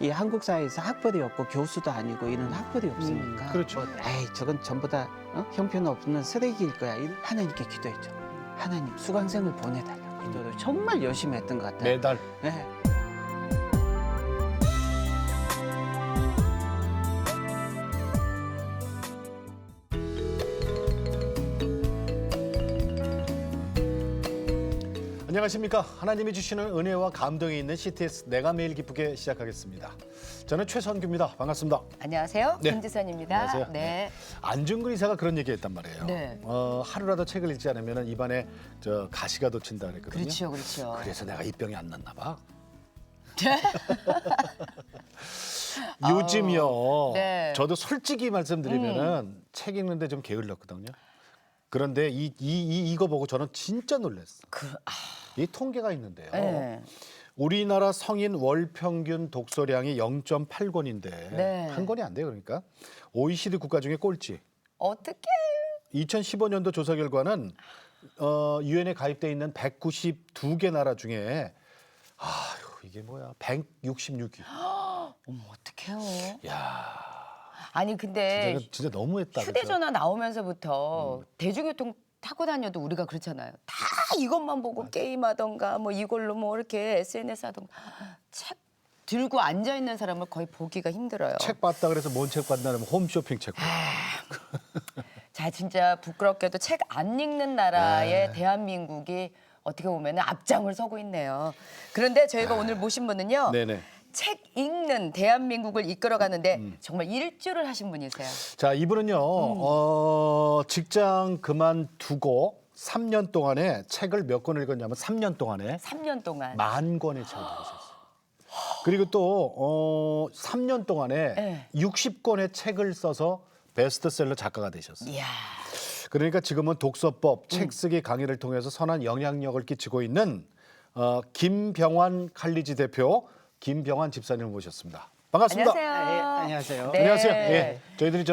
이 한국 사회에서 학벌이 없고 교수도 아니고 이런 학벌이 없으니까 그렇죠. 에이 저건 전부 다 형편없는 쓰레기일 거야. 하나님께 기도했죠. 하나님 수강생을 보내달라고 기도를 정말 열심히 했던 것 같아요. 매달. 네. 안녕하십니까. 하나님이 주시는 은혜와 감동이 있는 CTS 내가 매일 기쁘게 시작하겠습니다. 저는 최선규입니다. 반갑습니다. 안녕하세요. 네. 김지선입니다. 안녕하세요. 네. 안중근 의사가 그런 얘기했단 말이에요. 네. 하루라도 책을 읽지 않으면 입안에 가시가 돋친다 그랬거든요. 그렇죠, 그렇죠. 그래서 내가 이 병이 안 났나 봐. 네. 요즘요. 네. 저도 솔직히 말씀드리면은 책 읽는데 좀 게을렀거든요. 그런데 이거 보고 저는 진짜 놀랐어. 이 통계가 있는데요. 네. 우리나라 성인 월 평균 독서량이 0.8권인데 네. 한 권이 안 돼요. 그러니까 OECD 국가 중에 꼴찌. 어떻게? 2015년도 조사 결과는 유엔에 가입돼 있는 192개 나라 중에 이게 뭐야? 166위. 어머, 어떡해요? 야, 아니 근데 진짜 너무했다. 휴대전화 나오면서부터 대중교통 타고 다녀도 우리가 그렇잖아요. 다 이것만 보고 게임하던가 뭐 이걸로 뭐 이렇게 SNS 하던가 책 들고 앉아 있는 사람을 거의 보기가 힘들어요. 책 봤다 그래서 뭔 책 봤나 하면 홈쇼핑 책. 자, 진짜 부끄럽게도 책 안 읽는 나라의 대한민국이 어떻게 보면 앞장을 서고 있네요. 그런데 저희가 오늘 모신 분은요. 네네. 책 읽는 대한민국을 이끌어가는데 정말 일주를 하신 분이세요. 자, 이분은요. 직장 그만두고 3년 동안에 책을 몇 권 읽었냐면 3년 동안에 3년 동안. 10,000권의 책을 읽으셨어요. 그리고 또 3년 동안에 네. 60권의 책을 써서 베스트셀러 작가가 되셨어요. 이야. 그러니까 지금은 독서법, 책 쓰기 강의를 통해서 선한 영향력을 끼치고 있는 김병환 칼리지 대표 김병환 집사님을 모셨습니다. 반갑습니다. 안녕하세요. 네, 안녕하세요. 네. 안녕하세요. 예, 저희들이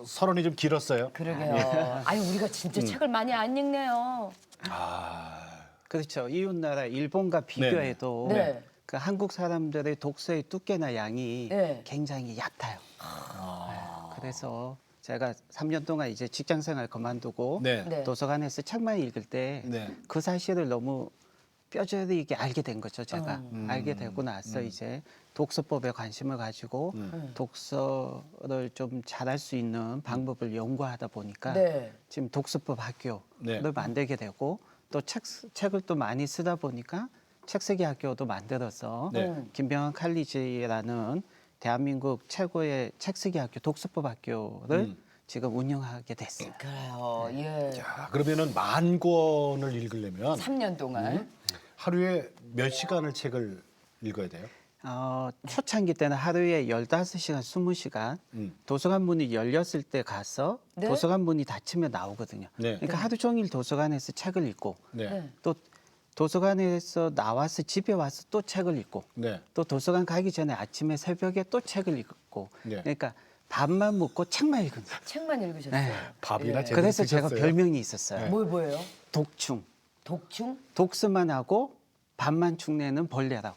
서론이 좀 길었어요. 그러게요. 아니 우리가 진짜 책을 많이 안 읽네요. 그렇죠. 이웃나라 일본과 비교해도 네. 그 한국 사람들의 독서의 두께나 양이 네. 굉장히 얕아요. 네. 그래서 제가 3년 동안 이제 직장 생활 그만두고 네. 네. 도서관에서 책만 읽을 때 그 네. 사실을 너무 뼈저리게 알게 된 거죠. 제가 알게 되고 나서 이제 독서법에 관심을 가지고 독서를 좀 잘할 수 있는 방법을 연구하다 보니까 네. 지금 독서법 학교를 네. 만들게 되고 또 책을 또 많이 쓰다 보니까 책쓰기 학교도 만들어서 네. 김병환 칼리지라는 대한민국 최고의 책쓰기 학교 독서법 학교를 지금 운영하게 됐어요. 그래요. 예. 자, 그러면은 10,000권을 읽으려면 3년 동안. 하루에 몇 시간을 책을 읽어야 돼요? 초창기 때는 하루에 15시간, 20시간 도서관 문이 열렸을 때 가서 네? 도서관 문이 닫히면 나오거든요. 네. 그러니까 하루 종일 도서관에서 책을 읽고 네. 네. 또 도서관에서 나와서 집에 와서 또 책을 읽고 네. 또 도서관 가기 전에 아침에 새벽에 또 책을 읽고 네. 그러니까 밥만 먹고 책만 읽은 거예요. 책만 읽으셨어요. 네. 밥이나 예. 제대로 그래서 제가 드셨어요? 별명이 있었어요. 뭐예요? 독충. 독충? 독서만 하고 밥만 축내는 벌레라고.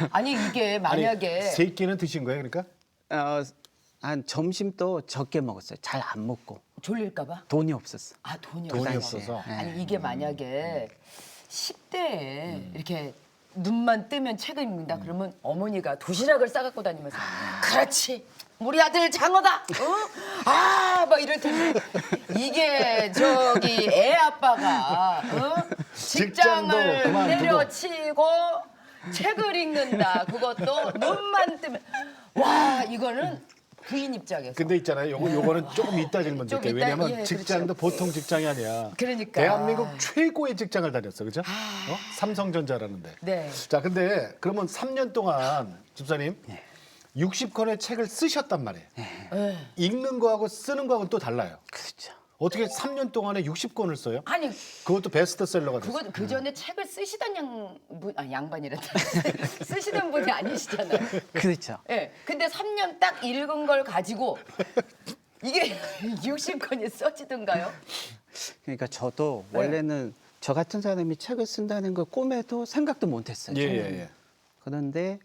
아니 이게 만약에 세 끼는 드신 거예요, 그러니까? 한 점심도 적게 먹었어요. 잘 안 먹고 졸릴까봐? 돈이 없었어. 아 돈이 돈이 없어서. 없어서. 아니 이게 만약에 10대에 이렇게 눈만 뜨면 책을 읽는다 그러면 어머니가 도시락을 싸갖고 다니면서 그렇지 우리 아들 장어다 아막 이럴 텐데 이게 저기 애 아빠가 직장도 직장을 그만두고. 내려치고 책을 읽는다 그것도 눈만 뜨면 와 이거는 부인 입장에서 근데 있잖아요. 요거는 조금 이따 질문 좀 드릴게요. 이따, 왜냐면 예, 직장도 보통 직장이 아니야. 그러니까. 대한민국 최고의 직장을 다녔어. 그죠? 삼성전자라는데. 네. 자, 근데 그러면 3년 동안 집사님 60권의 책을 쓰셨단 말이에요. 읽는 거하고 쓰는 거하고는 또 달라요. 그렇죠. 어떻게 3년 동안에 60권을 써요? 아니 그것도 베스트셀러가 됐어요. 그거 그 전에 책을 쓰시던 양반이란다. 쓰시던 분이 아니시잖아요. 그렇죠. 예. 근데 3년 딱 읽은 걸 가지고 이게 60권이 써지던가요? 그러니까 저도 원래는 저 같은 사람이 책을 쓴다는 걸 꿈에도 생각도 못했어요. 예, 예, 예. 그런데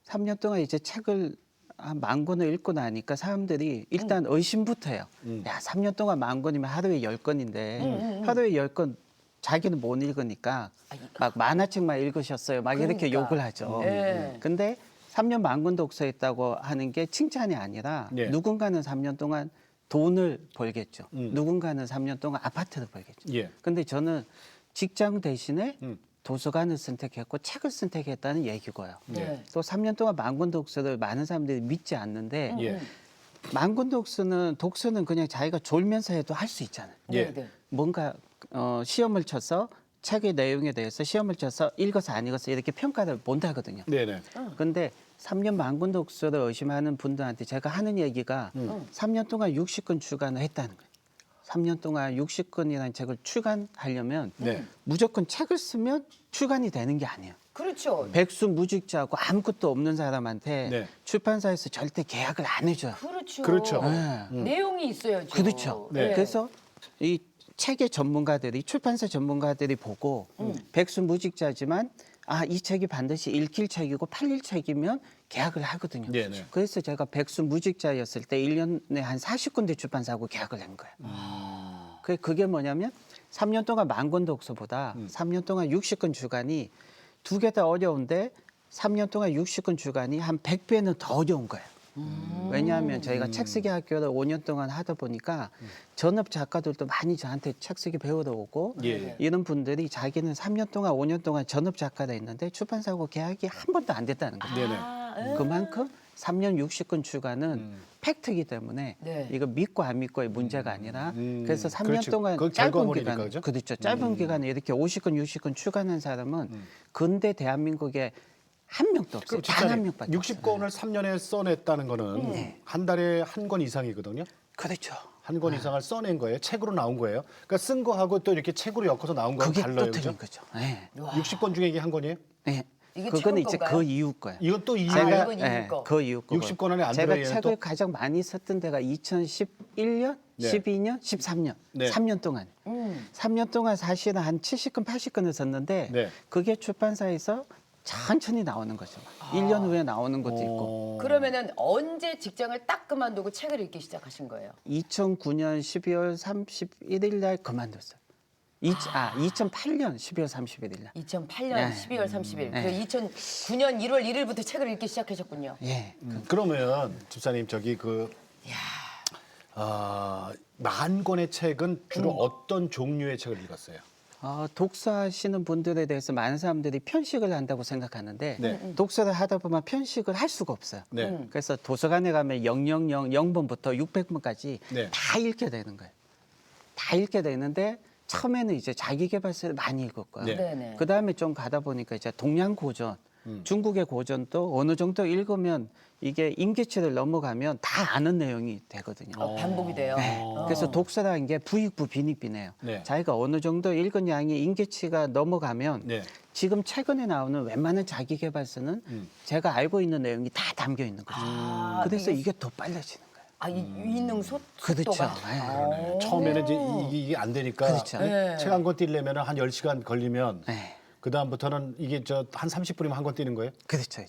3년 동안 이제 책을 한 10,000권을 읽고 나니까 사람들이 일단 의심부터 해요. 야, 3년 동안 10,000권이면 하루에 10권인데 하루에 10권 자기는 못 읽으니까 막 만화책만 읽으셨어요. 막 이렇게 그러니까. 욕을 하죠. 예. 근데 3년 10,000권 독서했다고 하는 게 칭찬이 아니라 예. 누군가는 3년 동안 돈을 벌겠죠. 누군가는 3년 동안 아파트를 벌겠죠. 예. 근데 저는 직장 대신에 음. 도서관을 선택했고 책을 선택했다는 얘기고요. 네. 또 3년 동안 10,000권 독서를 많은 사람들이 믿지 않는데 예. 10,000권 독서는 그냥 자기가 졸면서 해도 할 수 있잖아요. 예. 네, 네. 뭔가 시험을 쳐서 책의 내용에 대해서 시험을 쳐서 읽어서 안 읽어서 이렇게 평가를 못 하거든요. 네네. 근데 3년 10,000권 독서를 의심하는 분들한테 제가 하는 얘기가 3년 동안 60권 출간을 했다는 거예요. 3년 동안 60권이라는 책을 출간하려면 네. 무조건 책을 쓰면 출간이 되는 게 아니에요. 그렇죠. 백수무직자고 아무것도 없는 사람한테 네. 출판사에서 절대 계약을 안 해줘요. 그렇죠. 그렇죠. 네. 내용이 있어야죠. 그렇죠. 네. 그래서 이 책의 전문가들이 출판사 전문가들이 보고 백수무직자지만 이 책이 반드시 읽힐 책이고 팔릴 책이면 계약을 하거든요. 네네. 그래서 제가 백수무직자였을 때 1년에 한 40군데 출판사하고 계약을 한 거예요. 그게 뭐냐면 3년 동안 10,000권 독서보다 3년 동안 60권 출간이 두 개 다 어려운데 3년 동안 60권 출간이 한 100배는 더 어려운 거예요. 왜냐하면 저희가 책쓰기 학교를 5년 동안 하다 보니까 전업 작가들도 많이 저한테 책쓰기 배우러 오고 예. 이런 분들이 자기는 3년 동안 5년 동안 전업 작가가 있는데 출판사하고 계약이 한 번도 안 됐다는 거예요. 네네. 그만큼 3년 60권 출간은 팩트이기 때문에 네. 이거 믿고 안 믿고의 문제가 아니라 그래서 3년 그렇죠. 동안 그건 짧은 결과물이니까, 기간 그죠? 그렇죠. 짧은 기간에 이렇게 50권 60권 출간한 사람은 근대 대한민국에 한 명도 없어요. 단 한 명밖에 없어요. 60권을 3년에 써냈다는 거는 한 달에 한 권 이상이거든요. 그렇죠. 한 권 이상을 써낸 거예요. 책으로 나온 거예요. 그러니까 쓴 거하고 또 이렇게 책으로 엮어서 나온 거하고 그게 달라요. 또 그죠? 틀린 거죠. 네. 60권 중에 이게 한 권이에요? 네. 이게 그거는 최근 이제 건가요? 그 이후 거예요. 이건 또 이유. 제가- 예 이건 이후 거. 그 이후 거. 60권 안에 안 제가 들어요, 책을 또? 가장 많이 썼던 데가 2011년, 네. 12년, 13년, 네. 3년 동안. 3년 동안 사실은 한 70권, 80권을 썼는데 네. 그게 출판사에서 천천히 나오는 거죠. 1년 후에 나오는 것도 있고. 그러면은 언제 직장을 딱 그만두고 책을 읽기 시작하신 거예요? 2009년 12월 31일 날 그만뒀어요. 2008년 12월 31일 날. 2008년 네. 12월 30일. 네. 그 2009년 1월 1일부터 책을 읽기 시작하셨군요. 예. 그러면 집사님 저기 만 권의 책은 주로 어떤 종류의 책을 읽었어요? 독서하시는 분들에 대해서 많은 사람들이 편식을 한다고 생각하는데 네. 독서를 하다 보면 편식을 할 수가 없어요. 네. 그래서 도서관에 가면 000번부터 600번까지 네. 다 읽게 되는 거예요. 다 읽게 되는데 처음에는 이제 자기계발서를 많이 읽었고요. 네. 네네. 그 다음에 좀 가다 보니까 이제 동양 고전, 중국의 고전도 어느 정도 읽으면 이게 임계치를 넘어가면 다 아는 내용이 되거든요. 반복이 돼요. 네. 그래서 독서라는 게 부익부 빈익빈해요. 네. 자기가 어느 정도 읽은 양이 임계치가 넘어가면 네. 지금 최근에 나오는 웬만한 자기계발서는 제가 알고 있는 내용이 다 담겨 있는 거죠. 그래서 이게 더 빨라지는 거예요. 이 위능 그렇죠. 속도가. 네. 처음에는 이제 이게 안 되니까 그렇죠. 네. 책 한 권 띄려면 한 10시간 걸리면 네. 그 다음부터는 이게 한 30분이면 한 권 띄는 거예요? 그렇죠.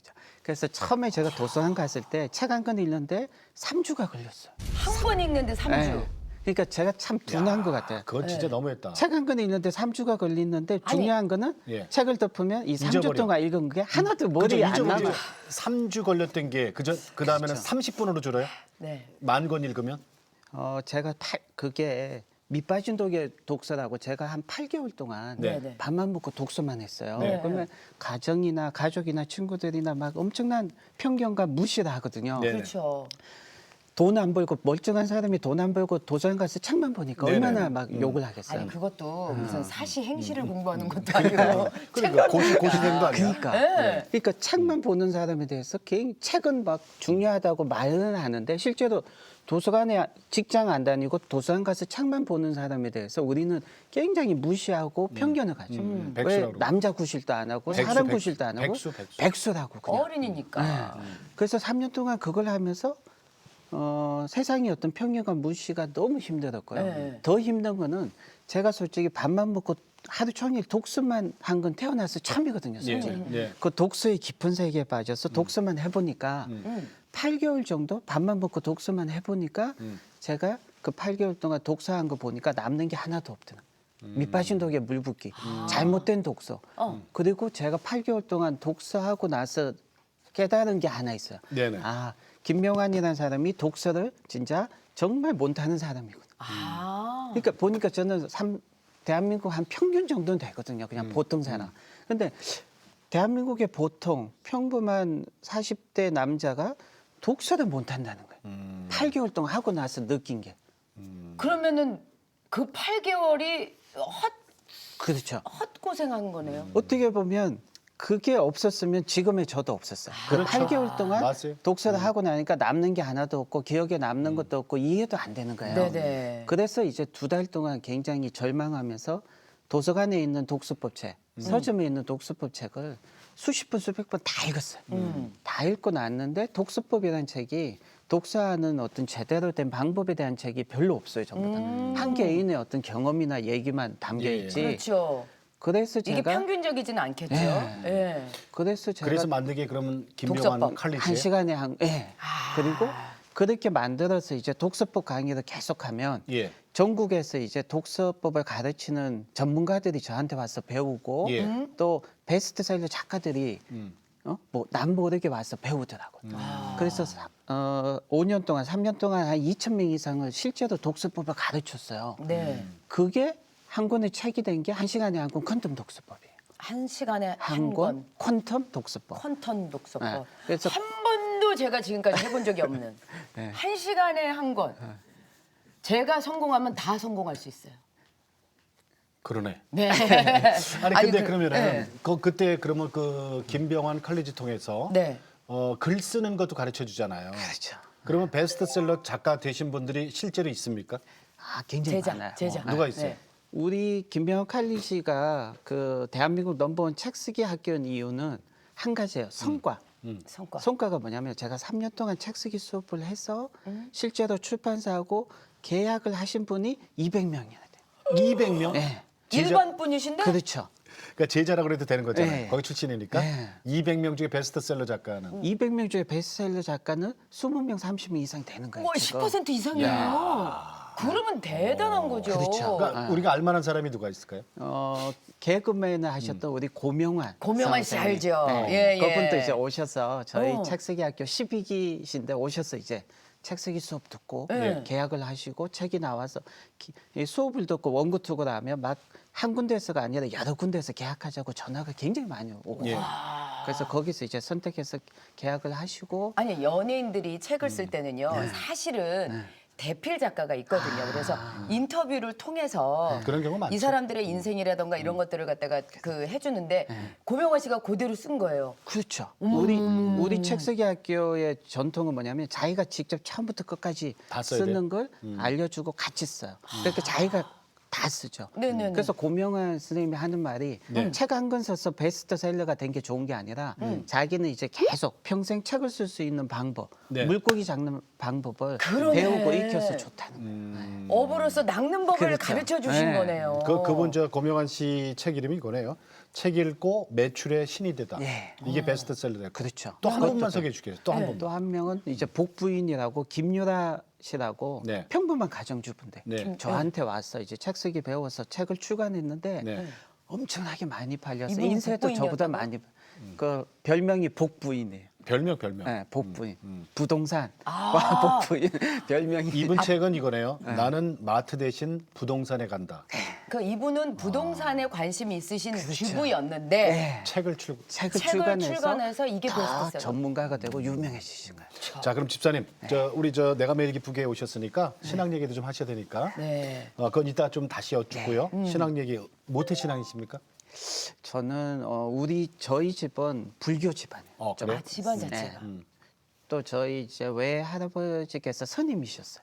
그래서 처음에 제가 도서관 갔을 때 책 한 권 읽는데 3주가 걸렸어요. 한 권 읽는데 3주. 네. 그러니까 제가 참 둔한 것 같아요. 그건 진짜 너무했다. 책 한 권 읽는데 3주가 걸리는데 중요한 거는 예. 책을 덮으면 이 3주 잊어버려. 동안 읽은 게 하나도 그죠? 머리에 안 남아. 3주 걸렸던 게 그 다음에는 그렇죠. 30분으로 줄어요? 네. 만 권 읽으면? 제가 그게 밑빠진 독의 독서라고 제가 한 8개월 동안 네. 밥만 먹고 독서만 했어요. 네. 그러면 가정이나 가족이나 친구들이나 막 엄청난 편견과 무시를 하거든요. 네. 그렇죠. 돈 안 벌고 멀쩡한 사람이 돈 안 벌고 도서관 가서 책만 보니까 네네. 얼마나 막 욕을 하겠어요. 아니 그것도 무슨 사시 행시를 공부하는 것도 아니고 그러니까 고시생도 아니야. 그러니까 네. 그러니까 책만 보는 사람에 대해서 책은 막 중요하다고 말은 하는데 실제로 도서관에 직장 안 다니고 도서관 가서 책만 보는 사람에 대해서 우리는 굉장히 무시하고 편견을 가죠. 왜 백수라고 남자 구실도 안 하고 백수, 사람 백수. 구실도 안 하고 백수. 백수라고 그냥. 어린이니까. 그래서 3년 동안 그걸 하면서 세상의 어떤 편견과 무시가 너무 힘들었고요. 네. 더 힘든 거는 제가 솔직히 밥만 먹고 하루 종일 독서만 한 건 태어나서 처음이거든요, 예, 솔직히. 예. 그 독서의 깊은 세계에 빠져서 독서만 해보니까 8개월 정도 밥만 먹고 독서만 해보니까 제가 그 8개월 동안 독서한 거 보니까 남는 게 하나도 없더라. 밑빠진 독에 물 붓기, 잘못된 독서. 그리고 제가 8개월 동안 독서하고 나서 깨달은 게 하나 있어요. 네네. 아, 김명환이라는 사람이 독서를 진짜 정말 못하는 사람이구나. 아. 그러니까 보니까 저는 대한민국 한 평균 정도는 되거든요. 그냥 보통 사람. 근데 대한민국의 보통 평범한 40대 남자가 독서를 못한다는 거예요. 8개월 동안 하고 나서 느낀 게. 그러면은 그 8개월이 그렇죠. 헛고생한 거네요. 어떻게 보면 그게 없었으면 지금의 저도 없었어요. 그 그렇죠. 8개월 동안 맞아요. 독서를 하고 나니까 남는 게 하나도 없고 기억에 남는 것도 없고 이해도 안 되는 거예요. 네네. 그래서 이제 2달 동안 굉장히 절망하면서 도서관에 있는 독서법 책, 서점에 있는 독서법 책을 수십 번, 수백 번 다 읽었어요. 다 읽고 났는데 독서법이라는 책이 독서하는 어떤 제대로 된 방법에 대한 책이 별로 없어요, 전부 다. 한 개인의 어떤 경험이나 얘기만 담겨 예. 있지. 그렇죠. 그래서 이게 제가 평균적이진 않겠죠. 예. 예. 그래서 제가 그래서 만든 게 그러면 김병환 독서법. 칼리지. 한 시간에 예. 아. 그리고 그렇게 만들어서 이제 독서법 강의를 계속하면 예. 전국에서 이제 독서법을 가르치는 전문가들이 저한테 와서 배우고 예. 또 베스트셀러 작가들이 뭐 남 모르게 와서 배우더라고요. 그래서 5년 동안, 3년 동안 한 2,000명 이상을 실제로 독서법을 가르쳤어요. 네. 그게 한 권의 책이 된 게 한 시간에 한 권 퀀텀 독서법이에요. 한 시간에 한 한 권 권. 퀀텀 독서법. 퀀텀 독서법. 네. 그래서- 한 번도 제가 지금까지 해본 적이 없는 네. 한 시간에 한 권. 제가 성공하면 다 성공할 수 있어요. 그러네. 네. 아니 아니, 근데 그- 그러면은 네. 그때 그러면 그 김병환 칼리지 통해서 네. 글 쓰는 것도 가르쳐 주잖아요. 그렇죠. 그러면 베스트셀러 작가 되신 분들이 실제로 있습니까? 아, 굉장히 제자, 많아요. 제자. 누가 있어요? 네. 우리 김병환 칼리지가 그 대한민국 넘버원 책 쓰기 학교인 이유는 한 가지예요. 성과. 성과. 성과가 뭐냐면 제가 3년 동안 책 쓰기 수업을 해서 실제로 출판사하고 계약을 하신 분이 200명이나 돼요. 200명? 네. 일반 분이신데 그렇죠. 그러니까 제자라고 그래도 되는 거잖아요. 네. 거기 출신이니까. 네. 200명 중에 베스트셀러 작가는 200명 중에 베스트셀러 작가는 20명, 30명 이상 되는 거예요. 뭐 지금. 10% 이상이에요. 그러면 대단한 거죠. 그렇죠. 그러니까 우리가 알만한 사람이 누가 있을까요? 개그맨을 하셨던 우리 고명환. 고명환 씨 선생님. 알죠? 네. 예, 예. 그분도 이제 오셔서 저희 어. 책쓰기 학교 12기신데 오셔서 이제 책쓰기 수업 듣고 네. 계약을 하시고 책이 나와서 이 수업을 듣고 원고 투고를 하면 막 한 군데서가 아니라 여러 군데서 계약하자고 전화가 굉장히 많이 오고 예. 그래서 거기서 이제 선택해서 계약을 하시고 아니 연예인들이 책을 쓸 때는요 사실은 대필 작가가 있거든요. 그래서 인터뷰를 통해서 그런 경우 많죠. 이 사람들의 인생이라던가 이런 것들을 갖다가 그 해주는데 고명환 씨가 그대로 쓴 거예요. 그렇죠. 우리 책쓰기 학교의 전통은 뭐냐면 자기가 직접 처음부터 끝까지 다 써야 쓰는 걸 알려주고 같이 써요. 그러니까 자기가 다 쓰죠. 네네네. 그래서 고명환 선생님이 하는 말이 책 한 권 써서 베스트셀러가 된 게 좋은 게 아니라 자기는 이제 계속 평생 책을 쓸 수 있는 방법, 네. 물고기 잡는 방법을 그러네. 배우고 익혀서 좋다는 거예요. 어부로서 낚는 법을 그렇죠. 가르쳐 주신 네. 거네요. 그분 저 고명환 씨 책 이름이 이거네요. 책 읽고 매출의 신이 되다. 예. 이게 베스트셀러다. 그렇죠. 또 한 그것도 번만 돼. 소개해 주세요. 또 한 번. 또 한 명은 이제 복부인이라고 김유라 씨라고 네. 평범한 가정주부인데 네. 저한테 와서 이제 책 쓰기 배워서 책을 출간했는데 네. 엄청나게 많이 팔려서 이분이 인쇄도 저보다 복부인이었다고요? 많이 그 별명이 복부인이에요. 별명. 네, 복부인. 부동산. 아. 복부인. 별명이 이분 책은 이거네요. 나는 마트 대신 부동산에 간다. 그 이분은 부동산에 관심이 있으신 그렇죠. 주부였는데 네. 책을 출고. 책을 책을 출간해서, 출간해서 이게 다 베스트셀러. 전문가가 되고 유명해지신 거예요. 자, 그럼 집사님, 우리 내가 매일 기쁘게 오셨으니까 신앙 얘기도 좀 하셔야 되니까. 네. 그건 이따 좀 다시 여쭙고요. 신앙 얘기 모태 신앙이십니까? 저는 저희 집은 불교 집안이에요. 그래요? 아, 집안 자체가. 또 저희 이제 외할아버지께서 스님이셨어요.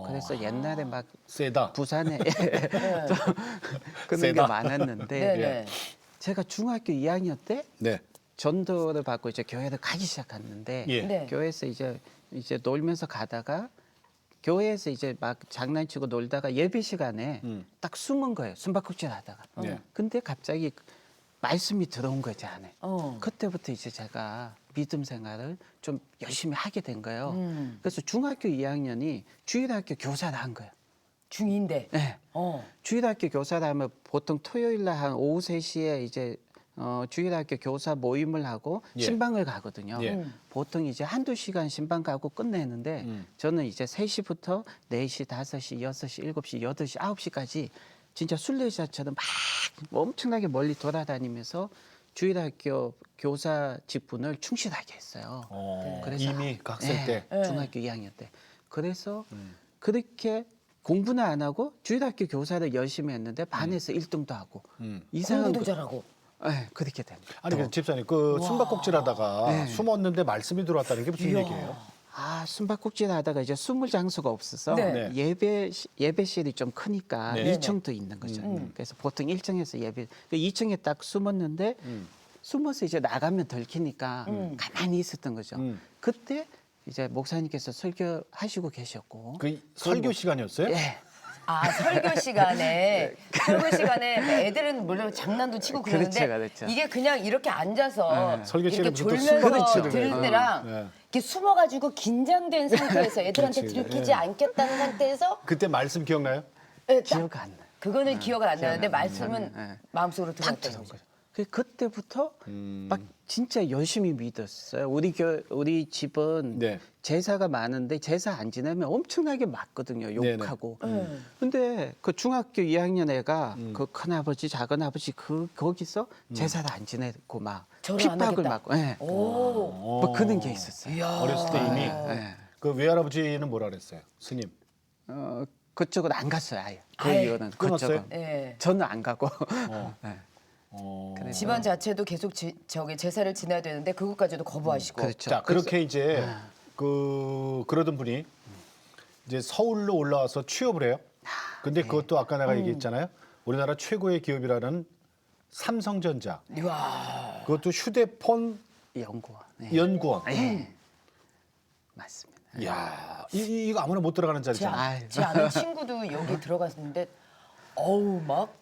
그래서 옛날에 막 세다. 부산에 또 그런 게 세다. 많았는데 네네. 제가 중학교 2학년 때 네. 전도를 받고 이제 교회를 가기 시작했는데 예. 네. 교회에서 이제 놀면서 가다가 교회에서 이제 막 장난치고 놀다가 예배 시간에 음. 딱 숨은 거예요. 숨바꼭질 하다가. 네. 근데 갑자기 말씀이 들어온 거지 안에. 어. 그때부터 이제 제가 믿음 생활을 좀 열심히 하게 된 거예요. 그래서 중학교 2학년이 주일학교 교사를 한 거예요. 중인데. 네. 주일학교 교사를 하면 보통 토요일 날 한 오후 3시에 이제 주일학교 교사 모임을 하고 예. 신방을 가거든요. 예. 보통 이제 한두 시간 신방 가고 끝내는데 저는 이제 3시부터 4시, 5시, 6시, 7시, 8시, 9시까지 진짜 순례자처럼 막 엄청나게 멀리 돌아다니면서 주일학교 교사 직분을 충실하게 했어요. 그래서 이미 그 학생 때. 중학교 2학년 때. 그래서 그렇게 공부는 안 하고 주일학교 교사를 열심히 했는데 반에서 1등도 하고 이상한 공부도 거- 잘하고. 네, 그렇게 됩니다. 아니 그 집사님 그 숨바꼭질하다가 네. 숨었는데 말씀이 들어왔다는 게 무슨 얘기예요? 숨바꼭질 하다가 이제 숨을 장소가 없어서 네. 예배실이 좀 크니까 네. 2층도 있는 거죠. 그래서 보통 1층에서 2층에 딱 숨었는데 숨어서 이제 나가면 들키니까 가만히 있었던 거죠. 그때 이제 목사님께서 설교하시고 계셨고 그 설교 시간이었어요? 예. 아 설교 시간에 설교 시간에 애들은 물론 장난도 치고 그러는데 그렇죠. 이게 그냥 이렇게 앉아서 설교 이렇게 시간에 무슨 또 졸면서 숨바꼭질을 들을 해요. 때랑 네. 이렇게 숨어가지고 긴장된 상태에서 애들한테 그렇지. 들키지 않겠다는 상태에서 그때 말씀 기억나요? 예, 딱 기억 안 나요. 그거는 기억은 안 나는데 말씀은 네. 마음속으로 딱 들어왔던 들어온 거죠. 거죠. 그때부터 막 진짜 열심히 믿었어요. 우리 집은 네. 제사가 많은데 제사 안 지내면 엄청나게 맞거든요. 욕하고. 근데 그 중학교 2학년 애가 그 큰아버지, 작은아버지 거기서 제사를 안 지내고 막 절을 안 핍박을 하겠다. 맞고 예. 오. 뭐 그런 게 있었어요. 이야. 어렸을 때 이미 예. 그 외할아버지는 뭐라 그랬어요? 스님. 그쪽은 안 갔어요. 아예. 그 아예 이유는 끊었어요? 그쪽은. 예. 저는 안 가고. 예. 그래서 집안 자체도 계속 저기 제사를 지내야 되는데 그것까지도 거부하시고. 그렇죠. 자 그렇게 이제 그러던 분이 이제 서울로 올라와서 취업을 해요. 근데 그것도 아까 내가 얘기했잖아요. 우리나라 최고의 기업이라는 삼성전자. 이야. 그것도 휴대폰 연구원. 예. 연구원. 예. 맞습니다. 이야 이거 아무나 못 들어가는 자리잖아. 아유. 제 아는 친구도 여기 들어갔는데 어우 막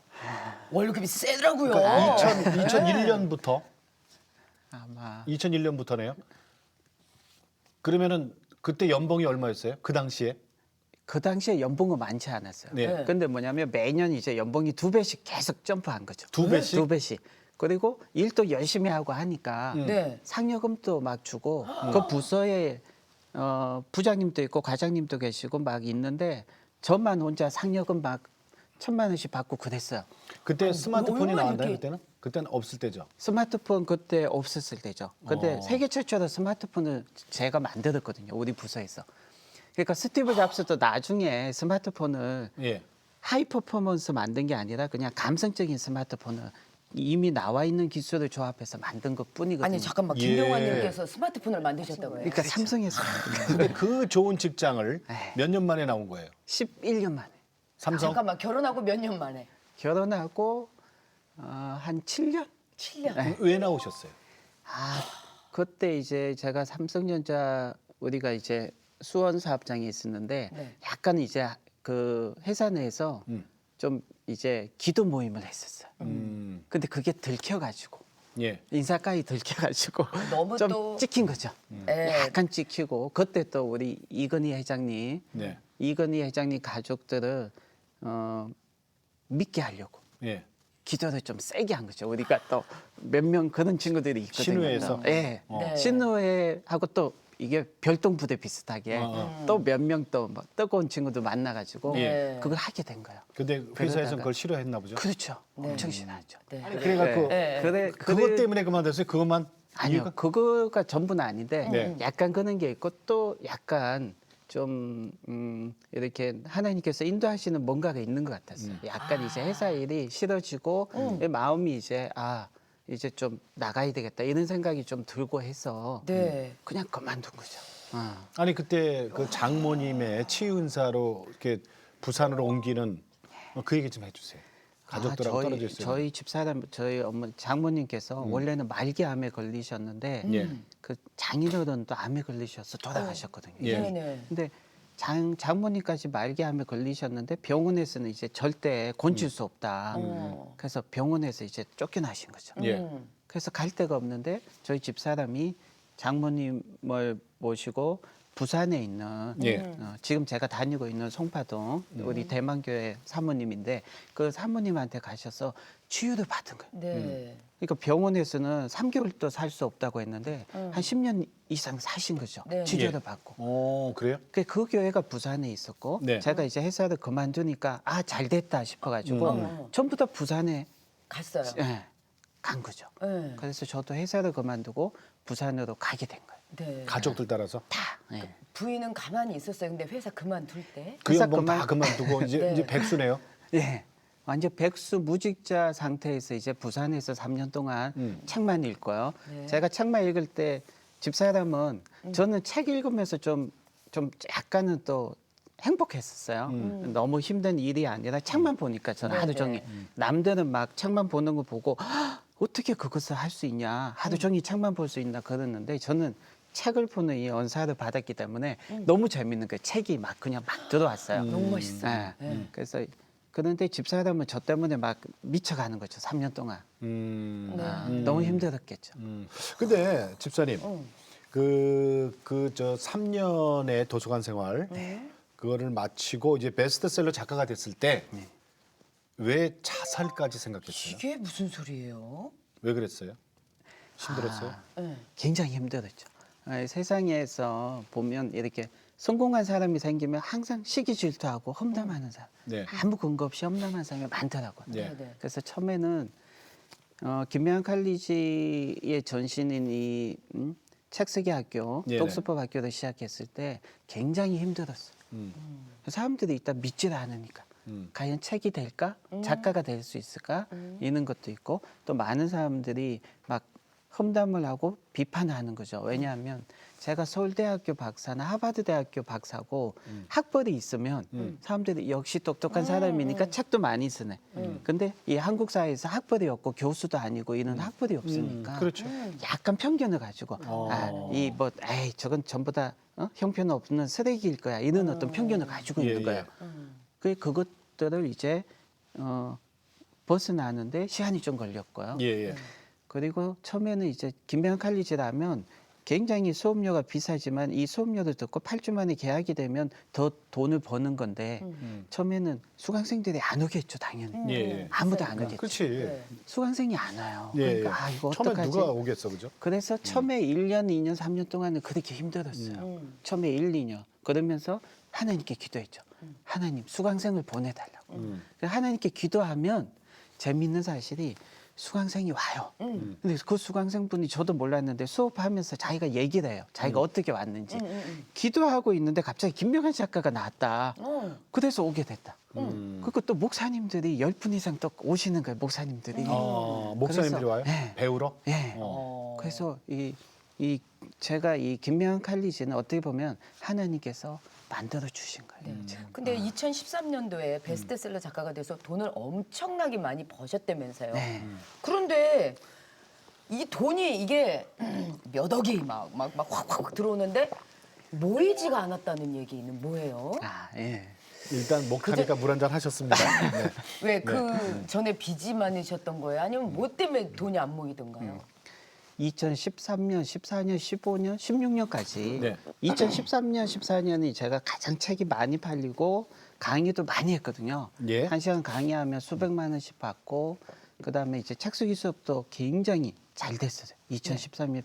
월급이 세더라고요. 그러니까 2001년부터 아마 2001년부터네요. 그러면은 그때 연봉이 얼마였어요? 그 당시에? 그 당시에 연봉은 많지 않았어요. 네. 근데 뭐냐면 매년 이제 연봉이 2배씩 계속 점프한 거죠. 두 배씩? 2배씩. 그리고 일도 열심히 하고 하니까 네. 상여금도 막 주고 그 부서에 부장님도 있고 과장님도 계시고 막 있는데 저만 혼자 상여금 막 1,000만 원씩 받고 그랬어요. 그때 스마트폰이 얼마나 나왔나요? 이렇게- 그때는? 그때는 없을 때죠. 스마트폰 그때 없었을 때죠. 근데 어. 세계 최초로 스마트폰을 제가 만들었거든요. 우리 부서에서. 그러니까 스티브 잡스도 나중에 스마트폰을 예. 하이 퍼포먼스 만든 게 아니라 그냥 감성적인 스마트폰을 이미 나와 있는 기술을 조합해서 만든 것 뿐이거든요. 아니 잠깐만 예. 김병환님께서 스마트폰을 만드셨다고요? 그러니까 삼성에서 만든 거예요. 근데 그 좋은 직장을 네. 몇 년 만에 나온 거예요? 11년 만에. 삼성? 잠깐만 결혼하고 몇 년 만에? 결혼하고 한 7년? 7년. 왜 나오셨어요? 그때 이제 제가 삼성전자 우리가 이제 수원 사업장에 있었는데 네. 약간 이제 그 회사 내에서 좀 이제 기도 모임을 했었어요. 근데 그게 들켜가지고 예. 인사까지 들켜가지고 너무 좀 또- 찍힌 거죠. 예. 약간 찍히고 그때 또 우리 이건희 회장님, 네. 이건희 회장님 가족들을 믿게 하려고 예. 기도를 좀 세게 한 거죠. 우리가 또 몇 명 그런 친구들이 있거든요. 신우회에서? 예. 네. 신우회하고 또 이게 별동부대 비슷하게 어. 또 몇 명 또 뭐 뜨거운 친구들 만나가지고 예. 그걸 하게 된 거예요. 근데 회사에서는 그러다가- 그걸 싫어했나 보죠. 그렇죠. 엄청 싫어하죠. 네. 그래갖고 네. 그것 때문에 그만뒀어요. 그것만 아니요, 이유가? 그거가 전부는 아닌데 네. 약간 그런 게 있고 또 약간 좀 이렇게 하나님께서 인도하시는 뭔가가 있는 것 같았어요. 약간 이제 회사 일이 싫어지고 마음이 이제 이제 좀 나가야 되겠다 이런 생각이 좀 들고 해서 네. 그냥 그만둔 거죠. 아니 그때 그 장모님의 치유은사로 이렇게 부산으로 옮기는 그 얘기 좀 해주세요. 가족들하고 떨어져 있어요. 저희 집사람 저희 어머니 장모님께서 원래는 말기암에 걸리셨는데 예. 그 장인어른도 암에 걸리셔서 돌아가셨거든요. 예. 네네. 근데 장모님까지 말기암에 걸리셨는데 병원에서는 이제 절대 고칠 수 없다. 그래서 병원에서 이제 쫓겨나신 거죠. 예. 그래서 갈 데가 없는데 저희 집 사람이 장모님을 모시고 부산에 있는 예. 지금 제가 다니고 있는 송파동 우리 대만교회 사모님인데 그 사모님한테 가셔서 치유를 받은 거예요. 네. 그러니까 병원에서는 3개월도 살 수 없다고 했는데 한 10년 이상 사신 거죠. 네. 치료를 예. 받고. 그래요? 그 교회가 부산에 있었고 네. 제가 이제 회사를 그만두니까 잘 됐다 싶어가지고 전부 다 부산에 갔어요. 간 거죠. 네. 그래서 저도 회사를 그만두고 부산으로 가게 된 거예요. 네. 가족들 따라서 다. 예. 부인은 가만히 있었어요. 근데 회사 그만둘 때. 그 회사 연봉 다 그만두고 이제 네. 이제 백수네요. 예. 완전 백수 무직자 상태에서 이제 부산에서 3년 동안 책만 읽고요. 네. 제가 책만 읽을 때 집사람은 저는 책 읽으면서 좀 약간은 또 행복했었어요. 너무 힘든 일이 아니라 책만 보니까 저는 하루 네네. 종일 남들은 막 책만 보는 거 보고 어떻게 그것을 할 수 있냐 하루 종일 책만 볼 수 있나 그랬는데 저는 책을 보는 이 언사를 받았기 때문에 너무 재밌는 거예요. 책이 막 그냥 막 들어왔어요. 너무 멋있어요. 예. 네. 그래서 그런데 집사람은 저 때문에 막 미쳐가는 거죠. 3년 동안. 네. 너무 힘들었겠죠. 근데 집사님 저 3년의 도서관 생활 그거를 마치고 이제 베스트셀러 작가가 됐을 때 왜 자살까지 생각했어요? 이게 무슨 소리예요? 왜 그랬어요? 힘들었어요? 네. 굉장히 힘들었죠. 세상에서 보면 이렇게 성공한 사람이 생기면 항상 시기 질투하고 험담하는 사람. 네. 아무 근거 없이 험담하는 사람이 많더라고요. 네. 네. 그래서 처음에는 김명한 칼리지의 전신인 이 책쓰기 학교, 네네. 독서법 학교를 시작했을 때 굉장히 힘들었어요. 사람들이 일단 믿지를 않으니까. 과연 책이 될까? 작가가 될 수 있을까? 이런 것도 있고 또 많은 사람들이 막 험담을 하고 비판하는 거죠. 왜냐하면 제가 서울대학교 박사나 하버드대학교 박사고 학벌이 있으면 사람들이 역시 똑똑한 사람이니까 책도 많이 쓰네. 근데 이 한국 사회에서 학벌이 없고 교수도 아니고 이런 학벌이 없으니까 그렇죠. 약간 편견을 가지고 저건 전부 다 형편없는 쓰레기일 거야 이런 어떤 편견을 가지고 예, 있는 예. 거예요. 그것들을 이제 벗어나는데 시간이 좀 걸렸고요. 예, 예. 그리고 처음에는 이제 김명한 칼리지라면 굉장히 수업료가 비싸지만 이 수업료를 듣고 8주 만에 계약이 되면 더 돈을 버는 건데 처음에는 수강생들이 안 오겠죠, 당연히. 예, 예. 아무도 안 오겠죠. 그렇지. 네. 수강생이 안 와요. 예, 예. 그러니까 이거 처음에 어떡하지? 누가 오겠어, 그죠? 그래서 처음에 1년, 2년, 3년 동안은 그렇게 힘들었어요. 처음에 1, 2년. 그러면서 하나님께 기도했죠. 하나님, 수강생을 보내달라고. 하나님께 기도하면 재미있는 사실이 수강생이 와요. 근데 그 수강생분이 저도 몰랐는데 수업하면서 자기가 얘기를 해요. 자기가 어떻게 왔는지. 기도하고 있는데 갑자기 김명한 작가가 나왔다. 그래서 오게 됐다. 그리고 또 목사님들이 10분 이상 또 오시는 거예요. 목사님들이. 목사님들이 그래서, 와요? 네. 배우러? 예. 그래서 제가 이 김명한 칼리지는 어떻게 보면 하나님께서 만들어 주신 거예요. 지금. 근데 2013년도에 베스트셀러 작가가 돼서 돈을 엄청나게 많이 버셨다면서요. 네. 그런데 이 돈이 이게 몇 억이 막 확 들어오는데 모이지가 않았다는 얘기는 뭐예요? 예. 일단 목하니까 물 한잔 하셨습니다. 네. 왜 그 전에 빚이 많으셨던 거예요? 아니면 뭐 때문에 돈이 안 모이던가요? 2013년, 14년, 15년, 16년까지 네. 2013년, 14년이 제가 가장 책이 많이 팔리고 강의도 많이 했거든요. 예. 1시간 강의하면 수백만 원씩 받고 그다음에 이제 책 쓰기 수업도 굉장히 잘 됐어요. 2013년.